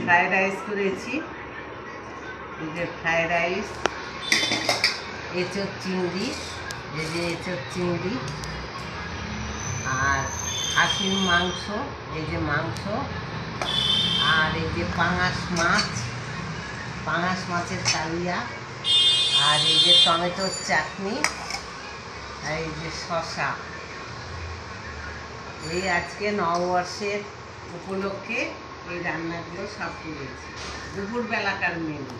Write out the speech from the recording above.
Fried rice করেছি, এই যে ফ্রাইড রাইস, এঁচোড় চিংড়ি, এই যে এঁচোড় চিংড়ি, আর খাসির মাংস, এই যে মাংস, আর এই যে পাঙাশ মাছের কালিয়া, আর এই যে টমেটোর চাটনি, আর এই যে শসা। এই আজকে নববর্ষের উপলক্ষে এই রান্নাগুলো সব করেছি, দুপুরবেলাকার মেনু।